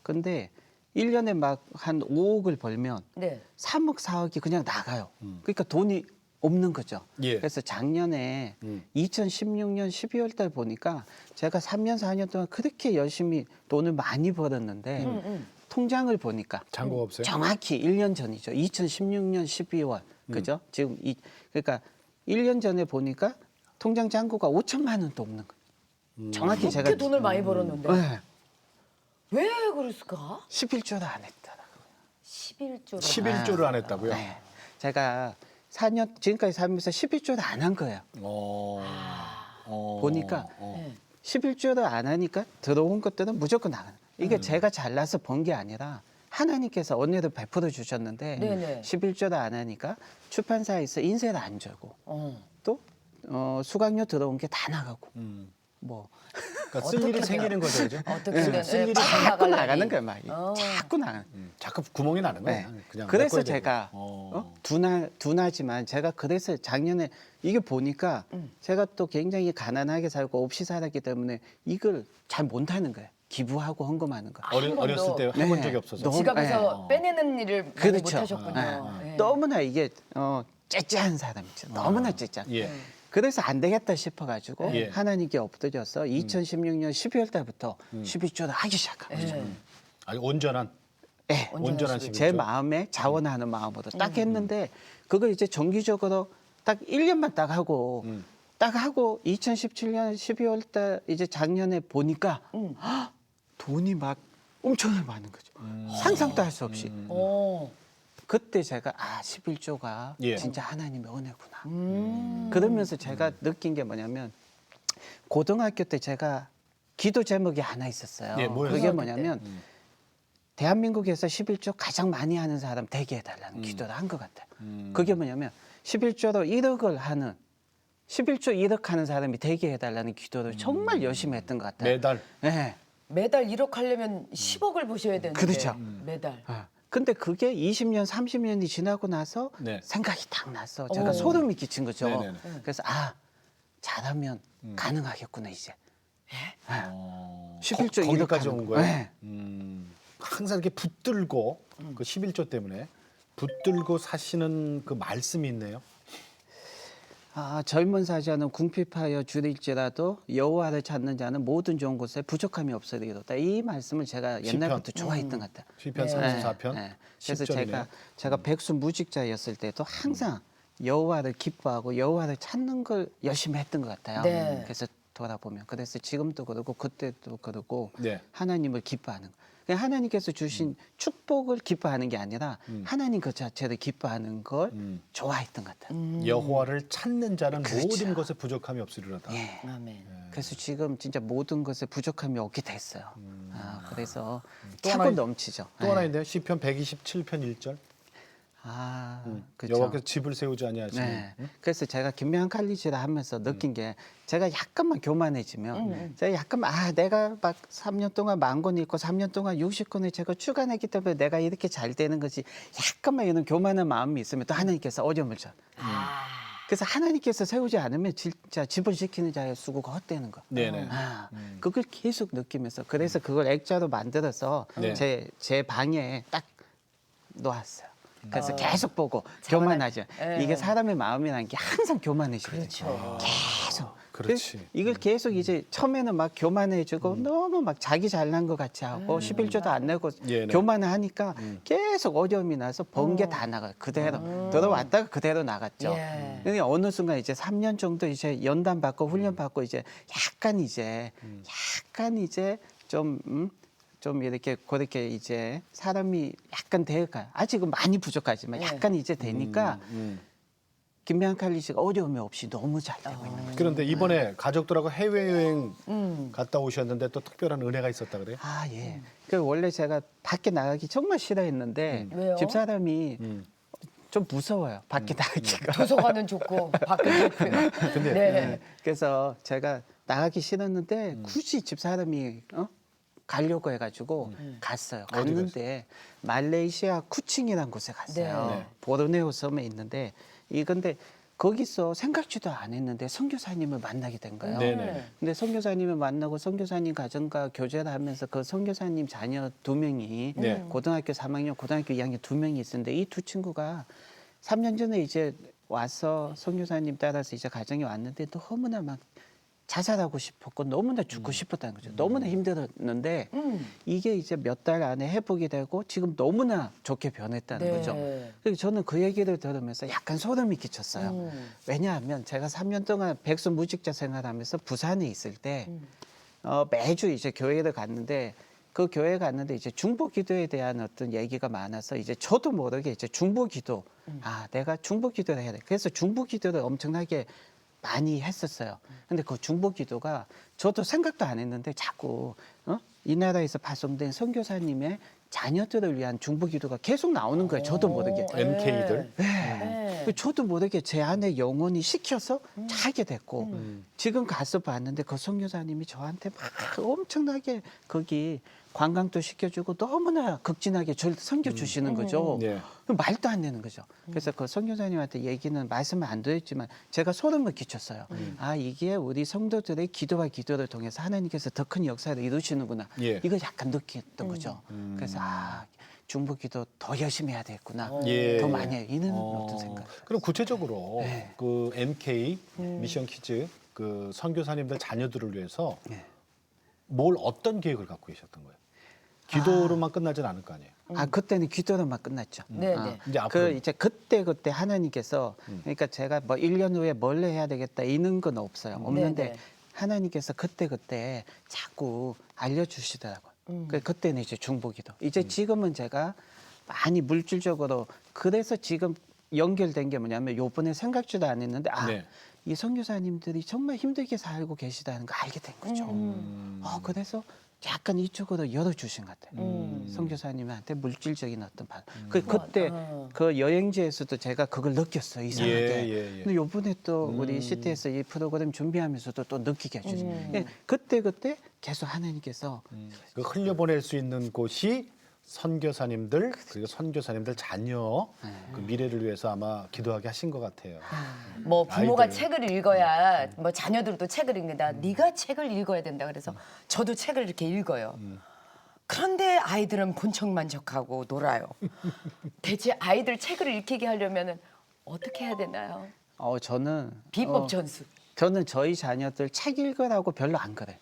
근데 1년에 막 한 5억을 벌면 네. 3억, 4억이 그냥 나가요. 그러니까 돈이 없는 거죠. 예. 그래서 작년에 2016년 12월 달 보니까 제가 3년, 4년 동안 그렇게 열심히 돈을 많이 벌었는데 통장을 보니까 잔고가 없어요? 정확히 1년 전이죠. 2016년 12월. 그죠? 지금 그러니까 1년 전에 보니까 통장 잔고가 5천만 원도 없는 거예요. 정확히 제가 그렇게 돈을 많이 벌었는데 네. 왜 그랬을까? 11조를 안 했더라고요. 11조로 11조를 안 했다고요? 네. 제가 4년 지금까지 살면서 11조를 안 한 거예요. 보니까 네. 11조를 안 하니까 들어온 것들은 무조건 나가는 거예요. 이게 제가 잘나서 번 게 아니라 하나님께서 언니도 베풀어 주셨는데 네네. 11조도 안 하니까 출판사에서 인쇄를 안 주고 또 수강료 들어온 게 다 나가고 뭐 그러니까 쓸 일이 생기는 거죠, 그죠? 어떻게든 쓸 일이 자꾸 나가는 거야 막 어. 자꾸 나가는. 자꾸 구멍이 나는 거야. 네. 그냥 그래서 메꿔야 되고. 제가 둔하지만 제가 그래서 작년에 이게 보니까 제가 또 굉장히 가난하게 살고 없이 살았기 때문에 이걸 잘 못하는 거예요. 기부하고 헌금하는 거. 한 번도. 어렸을 때 해본 네. 적이 없어서. 너무- 지갑에서 빼내는 일을 많이 그렇죠. 못하셨군요. 네. 네. 너무나 이게 째째한 사람이죠. 너무나 째째한. 예. 그래서 안 되겠다 싶어가지고 예. 하나님께 엎드려서 2016년 12월 달부터 11조를 하기 시작한 거죠. 네. 아니, 온전한 네. 온전한 11조. 11조. 제 마음에 자원하는 마음으로 딱 했는데 그걸 이제 정기적으로 딱 1년만 딱 하고 딱 하고 2017년 12월 달 이제 작년에 보니까 헉, 돈이 막 엄청나게 많은 거죠. 상상도 할 수 없이. 어. 그때 제가 11조가 예. 진짜 하나님의 은혜구나. 그러면서 제가 느낀 게 뭐냐면 고등학교 때 제가 기도 제목이 하나 있었어요. 예, 뭐였어요? 그게 고등학교 뭐냐면 대한민국에서 11조 가장 많이 하는 사람 되게 해달라는 기도를 한 것 같아요. 그게 뭐냐면 11조로 1억을 하는 11조 1억 하는 사람이 되게 해달라는 기도를 정말 열심히 했던 것 같아요. 매달 네. 매달 1억 하려면 10억을 보셔야 되는데. 그렇죠. 매달. 아, 근데 그게 20년, 30년이 지나고 나서 네. 생각이 딱 났어. 제가 오. 소름이 끼친 거죠. 네네네. 그래서 잘하면 가능하겠구나 이제. 어, 11조 거- 거기까지 이렇게 온 거예요. 네. 항상 이렇게 붙들고 그 11조 때문에 붙들고 사시는 그 말씀이 있네요. 젊은 사자는 궁핍하여 줄일지라도 여호와를 찾는 자는 모든 좋은 곳에 부족함이 없으리로다. 이 말씀을 제가 옛날부터 좋아했던 것 같아요. 시편 네. 34편 그래서 10절이네요. 제가 백수 무직자였을 때도 항상 여호와를 기뻐하고 여호와를 찾는 걸 열심히 했던 것 같아요. 네. 그래서 돌아보면 그래서 지금도 그러고 그때도 그러고 네. 하나님을 기뻐하는 거. 그냥 하나님께서 주신 축복을 기뻐하는 게 아니라 하나님 그 자체를 기뻐하는 걸 좋아했던 것 같아요. 여호와를 찾는 자는 그렇죠. 모든 것에 부족함이 없으리로다. 예. 아멘. 그래서 지금 진짜 모든 것에 부족함이 없게 됐어요. 그래서 또 차고 하나 넘치죠. 또 하나 있네요. 시편 127편 1절. 그렇죠. 여호와께서 집을 세우지 아니하시니. 네. 그래서 제가 김명한 칼리지를 하면서 느낀 게 제가 약간만 교만해지면 제가 약간만 내가 막 3년 동안 10,000권 읽고 3년 동안 60권을 제가 출간했기 때문에 내가 이렇게 잘 되는 거지 약간만 이런 교만한 마음이 있으면 또 하나님께서 어려움을 줘. 그래서 하나님께서 세우지 않으면 진짜 집을 지키는 자의 수고가 헛되는 거. 네네. 그걸 계속 느끼면서 그래서 그걸 액자로 만들어서 네. 제 방에 딱 놓았어요. 그래서 계속 보고 자원할- 교만하죠. 예. 이게 사람의 마음이라는 게 항상 교만해지거든요. 그렇죠. 계속. 그렇지. 이걸 계속 이제 처음에는 막 교만해지고 너무 막 자기 잘난 것 같이 하고 11조도 안 내고 예, 네. 교만을 하니까 계속 어려움이 나서 번 게 다 나가요. 그대로 들어왔다가 그대로 나갔죠. 예. 근데 어느 순간 이제 3년 정도 이제 연단 받고 훈련 받고 이제 약간 이제 좀 이렇게 그렇게 이제 사람이 약간 돼가요. 아직은 많이 부족하지만 네. 약간 이제 되니까 김명한 칼리지가 어려움이 없이 너무 잘 되고 있는 거예요. 그런데 이번에 가족들하고 해외여행 갔다 오셨는데 또 특별한 은혜가 있었다 그래요? 예. 그 원래 제가 밖에 나가기 정말 싫어했는데 왜요? 집사람이 좀 무서워요. 밖에 나가기가. 도서관은 좋고 밖은 좋고요. 근데 네. 그래서 제가 나가기 싫었는데 굳이 집사람이 가려고 해가지고 갔어요. 갔는데 말레이시아 쿠칭이라는 곳에 갔어요. 네. 보르네오 섬에 있는데 근데 거기서 생각지도 안 했는데 선교사님을 만나게 된 거예요. 네네. 근데 선교사님을 만나고 선교사님 가정과 교제를 하면서 그 선교사님 자녀 2명이 네. 고등학교 3학년, 고등학교 2학년 2명이 있었는데 이 두 친구가 3년 전에 이제 와서 선교사님 따라서 이제 가정에 왔는데 너무나 막 자살하고 싶었고 너무나 죽고 싶었다는 거죠. 너무나 힘들었는데 이게 이제 몇 달 안에 회복이 되고 지금 너무나 좋게 변했다는 네. 거죠. 그래서 저는 그 얘기를 들으면서 약간 소름이 끼쳤어요. 왜냐하면 제가 3년 동안 백수 무직자 생활하면서 부산에 있을 때 매주 이제 교회를 갔는데 그 교회 갔는데 이제 중보 기도에 대한 어떤 얘기가 많아서 이제 저도 모르게 이제 중보 기도 내가 중보 기도를 해야 돼. 그래서 중보 기도를 엄청나게 많이 했었어요. 근데 그 중보 기도가 저도 생각도 안 했는데 자꾸 이 나라에서 파송된 선교사님의 자녀들을 위한 중보기도가 계속 나오는 거예요. 저도 모르게. MK들. 네. 저도 모르게 제 안에 영혼이 시켜서 자게 됐고 지금 가서 봤는데 그 선교사님이 저한테 막 엄청나게 거기 관광도 시켜주고 너무나 극진하게 저를 섬겨주시는 거죠. 예. 말도 안 되는 거죠. 그래서 그 선교사님한테 얘기는 말씀을 안 드렸지만 제가 소름을 끼쳤어요. 아 이게 우리 성도들의 기도와 기도를 통해서 하나님께서 더 큰 역사를 이루시는구나. 예. 이걸 약간 느꼈던 거죠. 그래서 아 중보기도 더 열심히 해야 되겠구나. 예. 더 많이 해야 이는 어떤 생각. 그럼 구체적으로 네. 그 MK 미션 키즈 그 선교사님들 자녀들을 위해서 네. 뭘 어떤 계획을 갖고 계셨던 거예요? 기도로만 끝나진 않을 거 아니에요. 아 그때는 기도로만 끝났죠. 네, 아, 네. 이제 앞으로 이제 그때 하나님께서 그러니까 제가 뭐 1년 후에 뭘 해야 되겠다 이런 건 없어요. 없는데 네, 네. 하나님께서 그때 자꾸 알려주시더라고요. 그때는 이제 중보기도. 이제 지금은 제가 많이 물질적으로 그래서 지금 연결된 게 뭐냐면 요번에 생각지도 안 했는데 네. 이 선교사님들이 정말 힘들게 살고 계시다는 거 알게 된 거죠. 그래서 약간 이쪽으로 열어주신 것 같아요. 선교사님한테 물질적인 어떤 바. 그때 그 여행지에서도 제가 그걸 느꼈어요. 이상하게. 예. 근데 요번에 또 우리 CT에서 이 프로그램 준비하면서도 또 느끼게 해주시고 그때 계속 하나님께서 그 흘려보낼 수 있는 곳이 선교사님들 그리고 선교사님들 자녀 그 미래를 위해서 아마 기도하게 하신 것 같아요. 뭐 부모가 아이들. 책을 읽어야 뭐 자녀들도 책을 읽는다. 네가 책을 읽어야 된다. 그래서 저도 책을 이렇게 읽어요. 그런데 아이들은 본청만족하고 놀아요. 대체 아이들 책을 읽히게 하려면은 어떻게 해야 되나요? 저는 비법 전수. 저는 저희 자녀들 책 읽으라고 별로 안 그래요.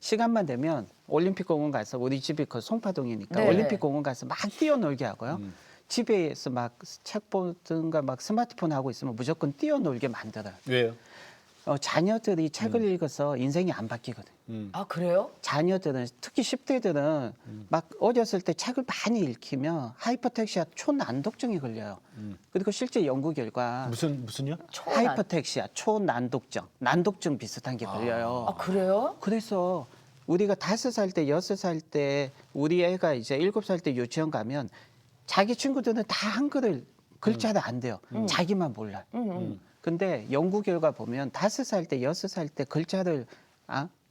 시간만 되면 올림픽공원 가서 우리 집이 그 송파동이니까 네. 올림픽공원 가서 막 뛰어놀게 하고요. 집에서 막 책 보든가 막 스마트폰 하고 있으면 무조건 뛰어놀게 만들어요. 왜요? 자녀들이 책을 읽어서 인생이 안 바뀌거든요. 아 그래요? 자녀들은 특히 10대들은 막 어렸을 때 책을 많이 읽히면 하이퍼텍시아 초난독증이 걸려요. 그리고 실제 연구 결과 무슨요? 초난. 하이퍼텍시아 초난독증, 난독증 비슷한 게 걸려요. 아 그래요? 그래서 우리가 5살 때, 6살 때 우리 애가 이제 7살 때 유치원 가면 자기 친구들은 다 한글을 글자를 안 돼요. 자기만 몰라요. 근데 연구 결과 보면 5살 때, 6살 때 글자를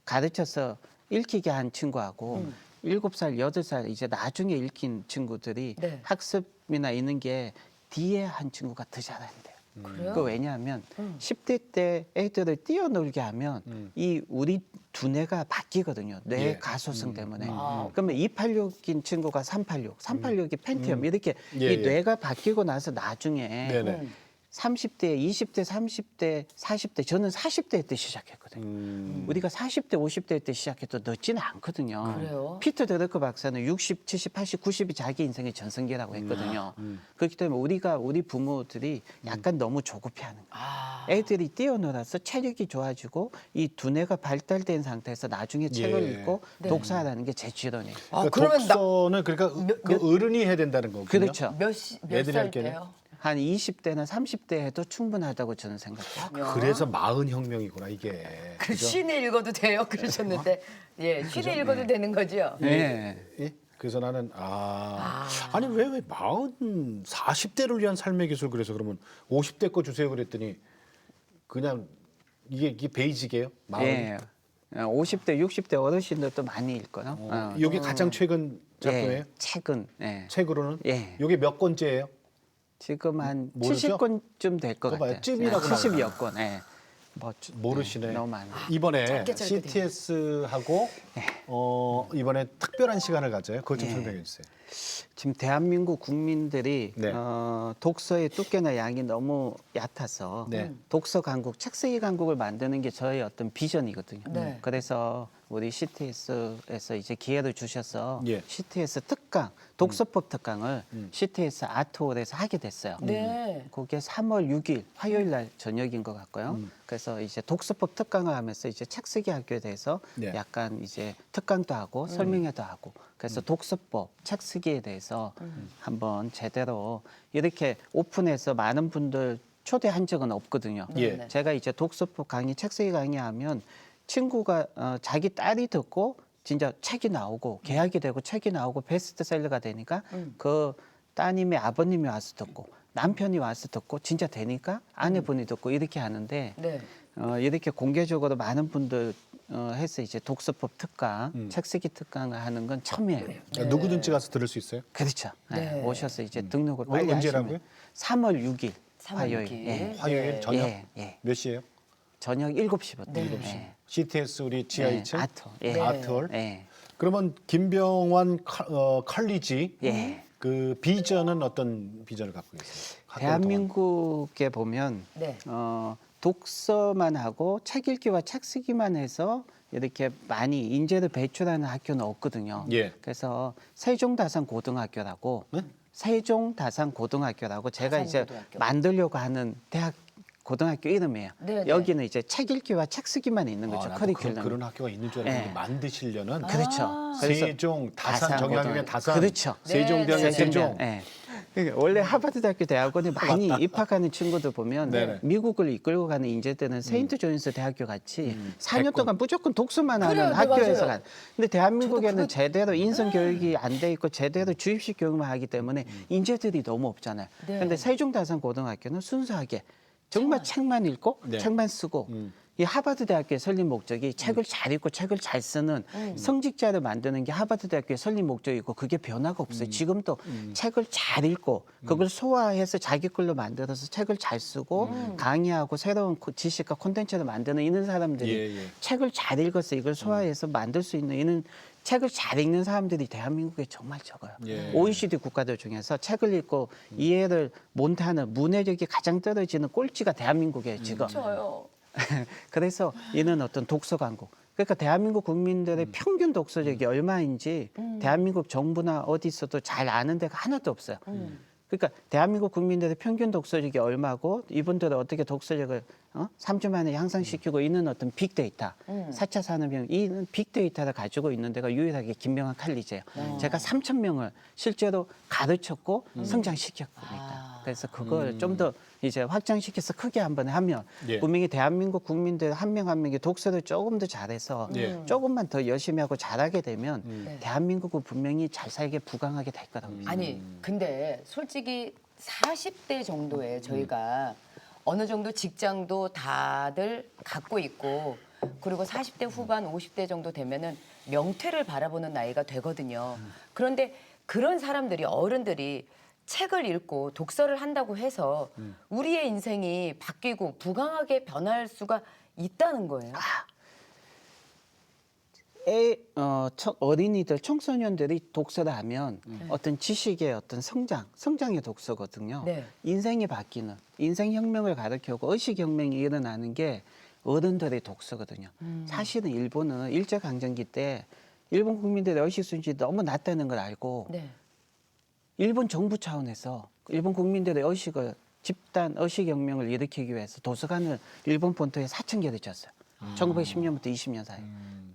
가르쳐서 읽히게 한 친구하고 7살, 8살 이제 나중에 읽힌 친구들이 네. 학습이나 있는 게 뒤에 한 친구가 더 잘한대요. 그래요? 그 왜냐하면 10대 때 애들을 뛰어놀게 하면 이 우리 두뇌가 바뀌거든요. 뇌 예. 가소성 때문에. 아. 그러면 286인 친구가 386, 386이 펜티엄 이렇게 예, 이 예. 뇌가 바뀌고 나서 나중에 네네. 30대, 20대, 30대, 40대 저는 40대 때 시작했거든요. 우리가 40대, 50대 때 시작해도 늦지는 않거든요. 그래요? 피터 드러커 박사는 60, 70, 80, 90이 자기 인생의 전성기라고 했거든요. 그렇기 때문에 우리 부모들이 약간 너무 조급해하는 거예요. 아. 애들이 뛰어놀아서 체력이 좋아지고 이 두뇌가 발달된 상태에서 나중에 책을 예. 읽고 독서하라는 게 제 지론이에요. 아, 그러니까 그러면 나 독서는 그러니까 그 어른이 해야 된다는 거군요. 그렇죠. 몇 애들이 살 할 때는? 때요? 한 20대나 30대 해도 충분하다고 저는 생각해요. 그래서 마흔 혁명이구나 이게. 그 쉬내 읽어도 돼요? 그러셨는데 예, 쉬내 읽어도 되는 거죠? 네. 예? 그래서 나는 아니 왜 마흔 40대를 위한 삶의 기술 그래서 그러면 50대 거 주세요 그랬더니 그냥 이게 베이직이에요? 마흔. 예. 50대, 60대 어르신들도 많이 읽고요. 이게 가장 최근 작품이에요? 예, 책은 예. 책으로는? 예. 이게 몇 권째예요? 지금 한 모르죠? 70권쯤 될 것 그거 봐요. 같아요. 찜이라고 70여 권. 예. 뭐 모르시네. 너무 많아요. 이번에 짧게 CTS하고 이번에 특별한 시간을 가져요. 그것 좀 설명해 주세요. 지금 대한민국 국민들이 네. 독서의 두께나 양이 너무 얕아서 네. 독서 강국, 책쓰기 강국을 만드는 게 저의 어떤 비전이거든요. 네. 그래서 우리 CTS에서 이제 기회를 주셔서 예. CTS 특강, 독서법 특강을 CTS 아트홀에서 하게 됐어요. 네. 그게 3월 6일 화요일 날 저녁인 것 같고요. 그래서 이제 독서법 특강을 하면서 이제 책쓰기 학교에 대해서 네. 약간 이제 특강도 하고 설명회도 하고 그래서 독서법, 책쓰기에 대해서 한번 제대로 이렇게 오픈해서 많은 분들 초대한 적은 없거든요. 예. 네. 제가 이제 독서법 강의, 책쓰기 강의하면 친구가 자기 딸이 듣고 진짜 책이 나오고 계약이 되고 책이 나오고 베스트셀러가 되니까 그 따님의 아버님이 와서 듣고 남편이 와서 듣고 진짜 되니까 아내분이 듣고 이렇게 하는데 네. 이렇게 공개적으로 많은 분들 해서 이제 독서법 특강, 책 쓰기 특강을 하는 건 처음이에요. 그러니까 누구든지 가서 들을 수 있어요? 그렇죠. 네. 네. 오셔서 이제 등록을 빨리 언제라고요? 하시면 3월 6일 3월 화요일. 6일. 예. 화요일 저녁 예, 예. 몇 시예요? 저녁 7시부터. 네. 7시. CTS 우리 지하 예. 2층 아트. 예. 네. 아트홀. 예. 그러면 김병완 컬리지 예. 그 비전은 어떤 비전을 갖고 계세요? 학교를 대한민국에 보면 네. 독서만 하고 책 읽기와 책 쓰기만 해서 이렇게 많이 인재를 배출하는 학교는 없거든요. 예. 그래서 세종다산고등학교라고 네? 세종다산고등학교라고 제가 이제 다산고등학교. 만들려고 하는 대학 고등학교 이름이에요. 네, 네. 여기는 이제 책 읽기와 책 쓰기만 있는 거죠. 나도 커리큘럼. 그런 학교가 있는 줄 알았는데 예. 만드시려는 그렇죠. 그래서 세종 다산 정약용의 다산 그렇죠. 세종대왕의 네, 네, 세종 예. 그러니까 원래 하버드대학교 대학원에 많이 입학하는 친구들 보면 네네. 미국을 이끌고 가는 인재들은 세인트 조인스 대학교 같이 4년 백군. 동안 무조건 독서만 그래요, 하는 네, 학교에서 맞아요. 간. 근데 대한민국에는 저도 제대로 인성 교육이 안 돼 있고 제대로 주입식 교육만 하기 때문에 인재들이 너무 없잖아요. 네. 근데 세종다산고등학교는 순수하게 정말 책만 읽고 네. 책만 쓰고 이 하버드 대학교의 설립 목적이 책을 잘 읽고 책을 잘 쓰는 성직자를 만드는 게 하버드 대학교의 설립 목적이고 그게 변화가 없어요. 지금도 책을 잘 읽고 그걸 소화해서 자기 걸로 만들어서 책을 잘 쓰고 강의하고 새로운 지식과 콘텐츠를 만드는 이런 사람들이 예, 예. 책을 잘 읽어서 이걸 소화해서 만들 수 있는 이런 책을 잘 읽는 사람들이 대한민국에 정말 적어요. 예. OECD 국가들 중에서 책을 읽고 이해를 못하는 문해력이 가장 떨어지는 꼴찌가 대한민국이에요. 지금. 저요. 그래서 이는 어떤 독서 광고. 그러니까 대한민국 국민들의 평균 독서력이 얼마인지 대한민국 정부나 어디서도 잘 아는 데가 하나도 없어요. 그러니까 대한민국 국민들의 평균 독서력이 얼마고 이분들은 어떻게 독서력을 3주 만에 향상시키고 있는 어떤 빅데이터, 4차 산업혁명 이 빅데이터를 가지고 있는 데가 유일하게 김병완 칼리지예요. 제가 3,000명을 실제로 가르쳤고 성장시켰습니다. 그래서 그걸 좀 더 이제 확장시켜서 크게 한번 하면 예. 분명히 대한민국 국민들 한 명 한 명이 독서를 조금 더 잘해서 예. 조금만 더 열심히 하고 잘하게 되면 네. 대한민국은 분명히 잘 살게 부강하게 될 거라고 믿습니다. 아니 근데 솔직히 40대 정도에 저희가 어느 정도 직장도 다들 갖고 있고 그리고 40대 후반 50대 정도 되면은 명퇴를 바라보는 나이가 되거든요. 그런데 그런 사람들이 어른들이 책을 읽고 독서를 한다고 해서 우리의 인생이 바뀌고 부강하게 변할 수가 있다는 거예요. 어린이들, 청소년들이 독서를 하면 어떤 지식의 어떤 성장의 독서거든요. 네. 인생이 바뀌는, 인생혁명을 가르치고 의식혁명이 일어나는 게 어른들의 독서거든요. 사실은 일본은 일제강점기 때 일본 국민들의 의식 수준이 너무 낮다는 걸 알고 네. 일본 정부 차원에서 일본 국민들의 의식을 집단 의식혁명을 일으키기 위해서 도서관을 일본 본토에 4,000개를 졌어요. 1910년부터 20년 사이.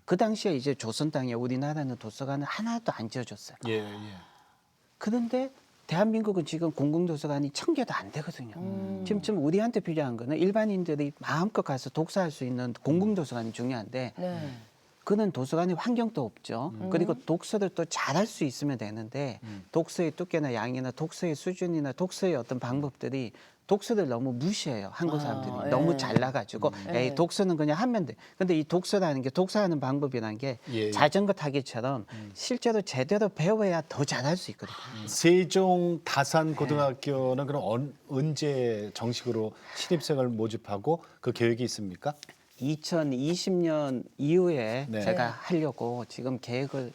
그 당시에 이제 조선 땅에 우리나라는 도서관을 하나도 안 지어줬어요. 예, 예. 그런데 대한민국은 지금 공공도서관이 1,000개도 안 되거든요. 지금 우리한테 필요한 거는 일반인들이 마음껏 가서 독서할 수 있는 공공도서관이 중요한데 네. 그는 도서관에 환경도 없죠. 그리고 독서를 또 잘할 수 있으면 되는데 독서의 두께나 양이나 독서의 수준이나 독서의 어떤 방법들이 독서를 너무 무시해요. 한국 사람들이 예. 너무 잘나가지고 에이 독서는 그냥 하면 돼. 근데 이 독서라는 게 독서하는 방법이라는 게 예. 자전거 타기처럼 실제로 제대로 배워야 더 잘할 수 있거든요. 세종 다산 고등학교는 그럼 언제 정식으로 신입생을 모집하고 그 계획이 있습니까? 2020년 이후에 네. 제가 하려고 지금 계획을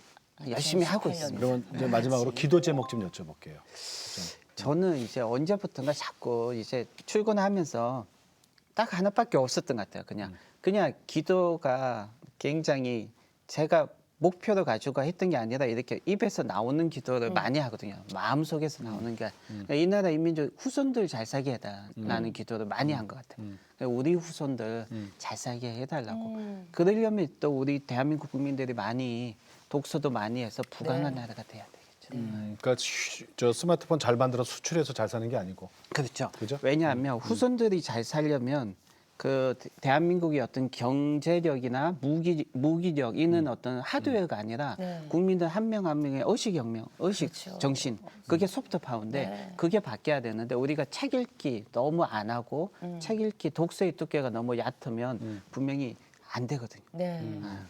열심히 하고 2018년. 있습니다. 그러면 이제 마지막으로 기도 제목 좀 여쭤볼게요. 저는 이제 언제부턴가 자꾸 이제 출근하면서 딱 하나밖에 없었던 것 같아요. 그냥 기도가 굉장히 제가 목표를 가지고 했던 게 아니라 이렇게 입에서 나오는 기도를 많이 하거든요. 마음 속에서 나오는 게 그러니까 이 나라 인민족 후손들 잘 살게 해달라는 기도를 많이 한 것 같아요. 그러니까 우리 후손들 잘 살게 해달라고. 그러려면 또 우리 대한민국 국민들이 많이 독서도 많이 해서 부강한 네. 나라가 돼야 되겠죠. 그러니까 저 스마트폰 잘 만들어 수출해서 잘 사는 게 아니고. 그렇죠. 그죠? 왜냐하면 후손들이 잘 살려면 그 대한민국의 어떤 경제력이나 무기력 이는 어떤 하드웨어가 아니라 네. 국민들 한 명 한 명의 의식혁명, 의식 그렇죠. 정신 그게 소프트 파워인데 네. 그게 바뀌어야 되는데 우리가 책 읽기 너무 안 하고 책 읽기 독서의 두께가 너무 얕으면 분명히 안 되거든요. 네.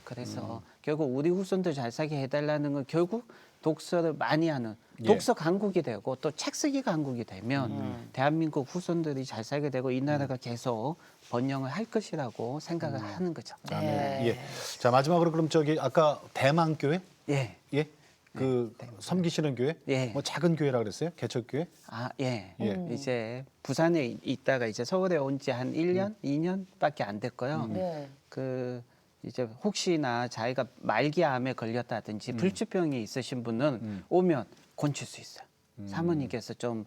그래서 결국 우리 후손들 잘 살게 해달라는 건 결국 독서를 많이 하는 예. 독서 강국이 되고 또 책 쓰기 강국이 되면 대한민국 후손들이 잘 살게 되고 이 나라가 계속 번영을 할 것이라고 생각을 하는 거죠. 네. 예. 자 마지막으로 그럼 저기 아까 대망교회 예. 예. 그 섬기시는 교회, 예. 뭐 작은 교회라 그랬어요? 개척교회? 아, 예. 예. 이제 부산에 있다가 이제 서울에 온 지 한 1년, 2년밖에 안 됐고요. 네. 그 이제 혹시나 자기가 말기암에 걸렸다든지 불치병이 있으신 분은 오면 고칠 수 있어요. 사모님께서 좀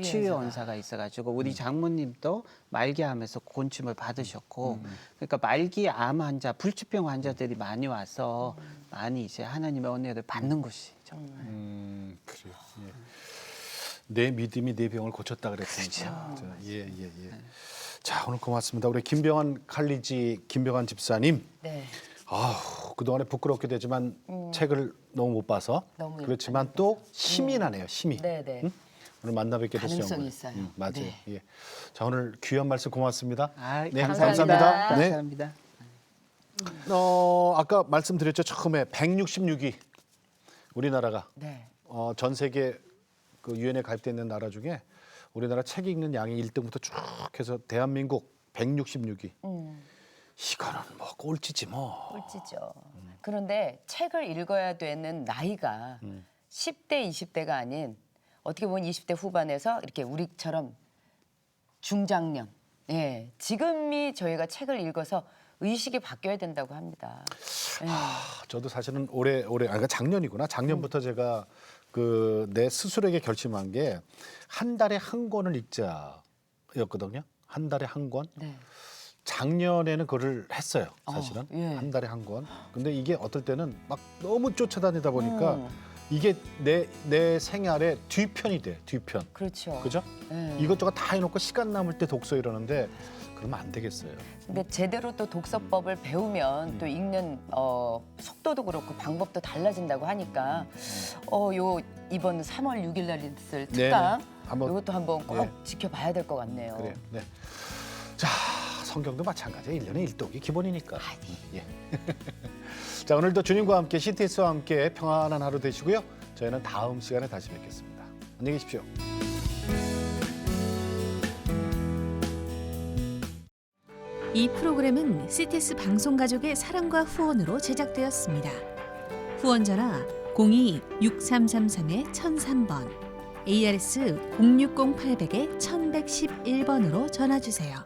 치유 원사가 있어가지고 우리 장모님도 말기암에서 곤침을 받으셨고 그러니까 말기암 환자, 불치병 환자들이 많이 와서 많이 이제 하나님의 은혜를 받는 곳이죠. 그래요. 예. 내 믿음이 내 병을 고쳤다 그랬으니까. 그렇죠. 예, 예, 예. 자 오늘 고맙습니다. 우리 김병환 칼리지 김병환 집사님. 네. 아우 그동안에 부끄럽게 되지만 책을 너무 못 봐서 너무 그렇지만 또 힘이 나네요. 힘이. 네, 네. 응? 오늘 만나 뵙게 돼서 가능성이 영광. 있어요. 맞아요. 네. 예. 자 오늘 귀한 말씀 고맙습니다. 아, 네, 감사합니다. 네. 감사합니다. 아까 말씀드렸죠 처음에 166위 우리나라가 네. 전 세계 그 유엔에 가입돼 있는 나라 중에 우리나라 책 읽는 양이 1등부터 쭉 해서 대한민국 166위. 이거는 뭐 꼴찌지 뭐. 꼴찌죠. 그런데 책을 읽어야 되는 나이가 10대, 20대가 아닌 어떻게 보면 20대 후반에서 이렇게 우리처럼 중장년. 예, 지금이 저희가 책을 읽어서 의식이 바뀌어야 된다고 합니다. 예. 저도 사실은 올해 그러니까 작년이구나. 작년부터 제가 그 내 스스로에게 결심한 게 한 달에 한 권을 읽자였거든요. 한 달에 한 권. 네. 작년에는 그걸 했어요. 사실은 예. 한 달에 한 권. 근데 이게 어떨 때는 막 너무 쫓아다니다 보니까 이게 내 생활의 뒤편이 돼. 뒤편. 그렇죠. 그죠? 예. 이것저것 다 해놓고 시간 남을 때 독서 이러는데 그러면 안 되겠어요. 근데 제대로 또 독서법을 배우면 또 읽는 속도도 그렇고 방법도 달라진다고 하니까 요 이번 3월 6일 날 있을 특강 한번- 이것도 한번 꼭 네. 지켜봐야 될 것 같네요. 그래요. 네. 자, 성경도 마찬가지예요. 1년에 1독이 기본이니까. 예. 자, 오늘도 주님과 함께 CTS와 함께 평안한 하루 되시고요. 저희는 다음 시간에 다시 뵙겠습니다. 안녕히 계십시오. 이 프로그램은 CTS 방송가족의 사랑과 후원으로 제작되었습니다. 후원 전화 02-6333-1003번, ARS 060-800-1111번으로 전화 주세요.